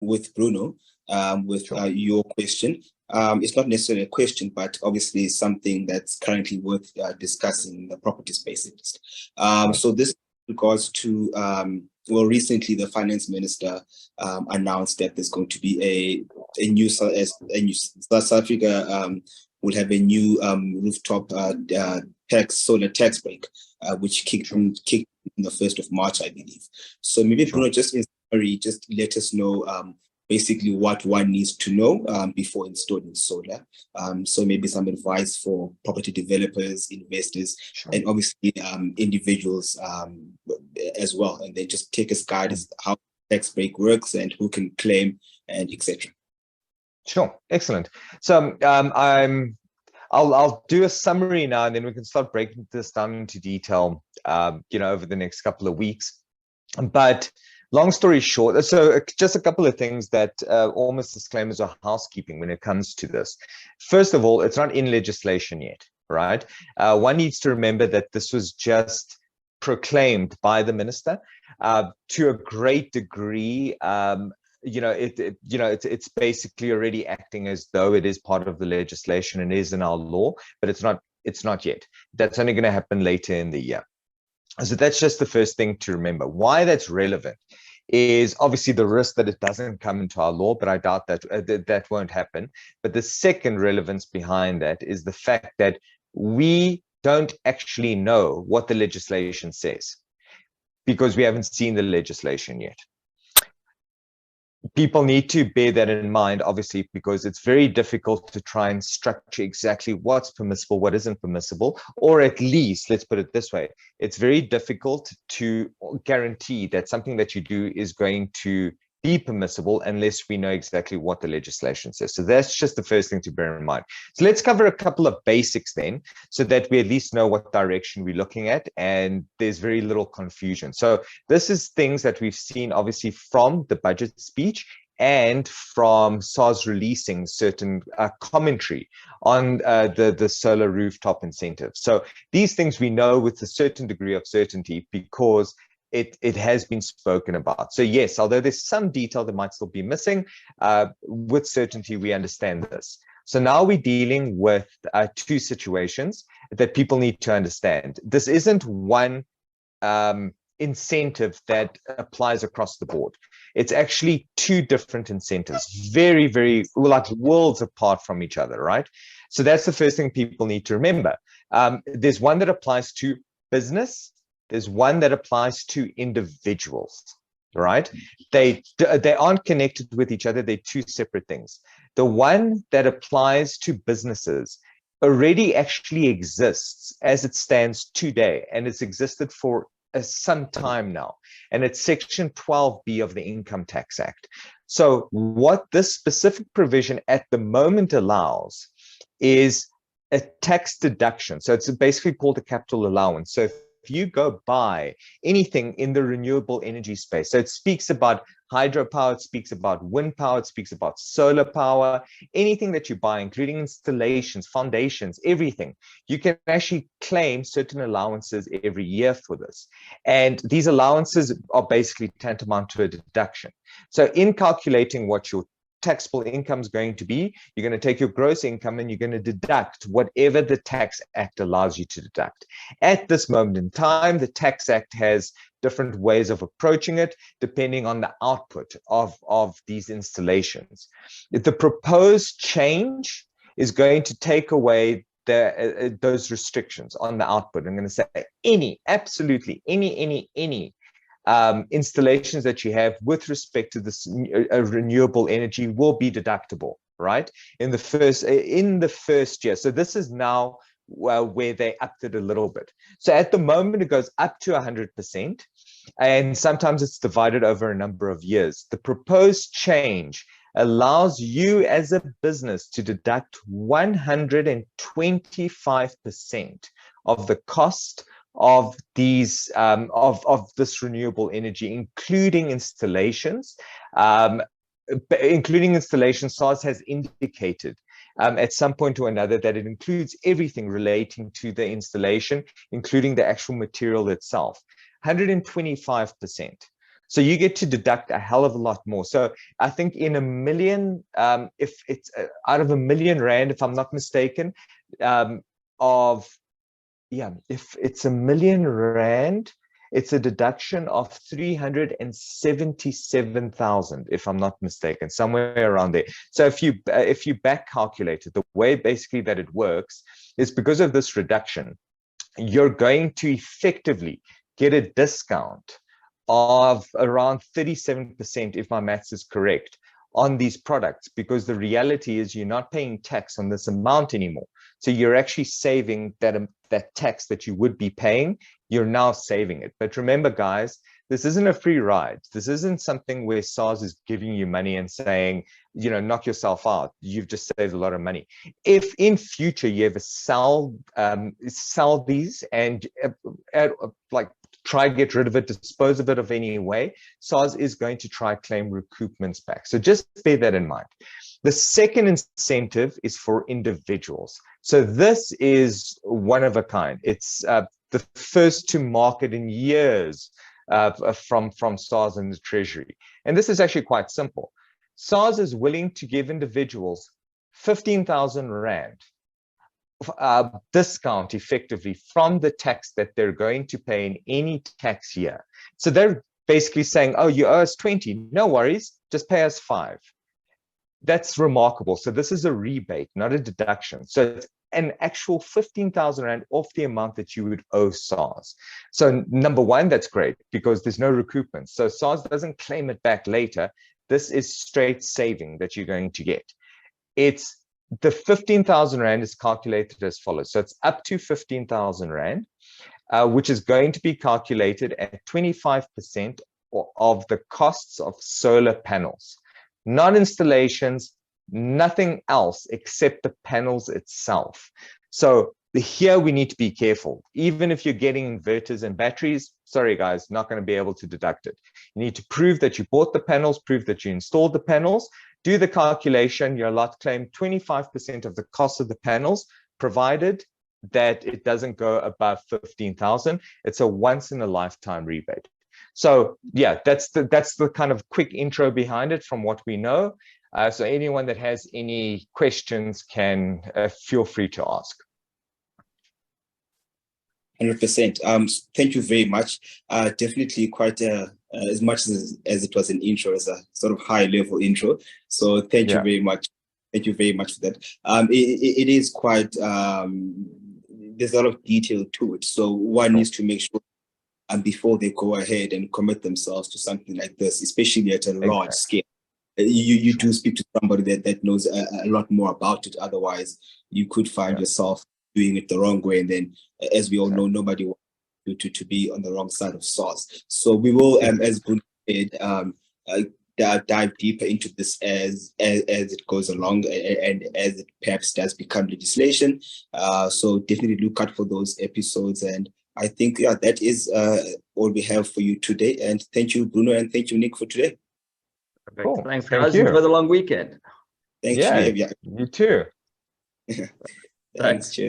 with Bruno with Sure. your question. It's not necessarily a question, but obviously something that's currently worth discussing in the property space at least. So this regards to, well, recently the finance minister announced that there's going to be a new South Africa will have a new rooftop solar tax break, which kicked in the 1st of March, I believe. So maybe Bruno, just in summary, just let us know basically what one needs to know before installing solar. So maybe some advice for property developers, investors, and obviously individuals as well. And then just take us guide as how tax break works and who can claim and etc. Sure, excellent. So I'll do a summary now, and then we can start breaking this down into detail, over the next couple of weeks. But long story short, so just a couple of things that almost disclaimers or housekeeping when it comes to this. First of all, it's not in legislation yet, right? One needs to remember that this was just proclaimed by the minister to a great degree. It's basically already acting as though it is part of the legislation and is in our law, but it's not yet. That's only going to happen later in the year. So that's just the first thing to remember. Why that's relevant is obviously the risk that it doesn't come into our law, but I doubt that that won't happen. But the second relevance behind that is the fact that we don't actually know what the legislation says because we haven't seen the legislation yet. People need to bear that in mind, obviously, because it's very difficult to try and structure exactly what's permissible, what isn't permissible, or at least, let's put it this way, it's very difficult to guarantee that something that you do is going to be permissible unless we know exactly what the legislation says. So that's just the first thing to bear in mind. So let's cover a couple of basics then, so that we at least know what direction we're looking at and there's very little confusion. So this is things that we've seen obviously from the budget speech and from SARS releasing certain commentary on the solar rooftop incentive. So these things we know with a certain degree of certainty because it has been spoken about. So yes, although there's some detail that might still be missing, with certainty we understand this. So now we're dealing with two situations that people need to understand. This isn't one incentive that applies across the board. It's actually two different incentives, very, very, like worlds apart from each other, right? So that's the first thing people need to remember. There's one that applies to business. There's one that applies to individuals, right? They aren't connected with each other. They're two separate things. The one that applies to businesses already actually exists as it stands today, and it's existed for some time now. And it's Section 12B of the Income Tax Act. So what this specific provision at the moment allows is a tax deduction. So it's basically called a capital allowance. So if you go buy anything in the renewable energy space, so it speaks about hydropower, it speaks about wind power, it speaks about solar power, anything that you buy, including installations, foundations, everything, you can actually claim certain allowances every year for this. And these allowances are basically tantamount to a deduction. So in calculating what your taxable income is going to be, you're going to take your gross income and you're going to deduct whatever the Tax Act allows you to deduct. At this moment in time, the Tax Act has different ways of approaching it depending on the output of these installations. The proposed change is going to take away those restrictions on the output. I'm going to say absolutely any installations that you have with respect to this renewable energy will be deductible, right? In the first year. So this is now where they upped it a little bit. So at the moment, it goes up to 100%, and sometimes it's divided over a number of years. The proposed change allows you as a business to deduct 125% of the cost of these of this renewable energy, including installations. SARS has indicated at some point or another that it includes everything relating to the installation, including the actual material itself. 125%. So you get to deduct a hell of a lot more. So I think in a million, if it's out of R1,000,000, if I'm not mistaken, if it's R1,000,000, it's a deduction of 377,000, if I'm not mistaken, somewhere around there. So if you back calculate it, the way basically that it works is because of this reduction, you're going to effectively get a discount of around 37%, if my maths is correct, on these products, because the reality is you're not paying tax on this amount anymore. So you're actually saving that tax that you would be paying. You're now saving it. But remember, guys, this isn't a free ride. This isn't something where SARS is giving you money and saying, knock yourself out. You've just saved a lot of money. If in future you ever sell these and try to get rid of it, dispose of it of any way, SARS is going to try claim recoupments back. So just bear that in mind. The second incentive is for individuals. So this is one of a kind. It's the first to market in years from SARS and the Treasury. And this is actually quite simple. SARS is willing to give individuals 15,000 Rand discount effectively from the tax that they're going to pay in any tax year. So they're basically saying, oh, you owe us 20, no worries, just pay us 5. That's remarkable. So this is a rebate, not a deduction. So it's an actual 15,000 Rand off the amount that you would owe SARS. So number one, that's great because there's no recoupment. So SARS doesn't claim it back later. This is straight saving that you're going to get. It's the 15,000 Rand is calculated as follows. So it's up to 15,000 Rand, which is going to be calculated at 25% of the costs of solar panels, not installations, nothing else except the panels itself. So here we need to be careful. Even if you're getting inverters and batteries, sorry guys, not going to be able to deduct it. You need to prove that you bought the panels, prove that you installed the panels, do the calculation, you're allowed to claim 25% of the cost of the panels, provided that it doesn't go above 15,000. It's a once in a lifetime rebate. So yeah, that's the kind of quick intro behind it from what we know. So anyone that has any questions can feel free to ask. 100%. Thank you very much. Definitely quite as much as it was an intro, as a sort of high level intro. So thank you very much. Thank you very much for that. It is quite, there's a lot of detail to it. So one needs to make sure before they go ahead and commit themselves to something like this, especially at a large scale. You do speak to somebody that knows a lot more about it. Otherwise, you could find yourself doing it the wrong way. And then, as we all know, nobody wants to be on the wrong side of SARS. So we will, as Bruno said, dive deeper into this as it goes along and as it perhaps does become legislation. So definitely look out for those episodes. And I think that is all we have for you today. And thank you, Bruno, and thank you, Nick, for today. Cool. Thanks, guys. Enjoy the long weekend. Thanks. You too. Thanks. Cheers.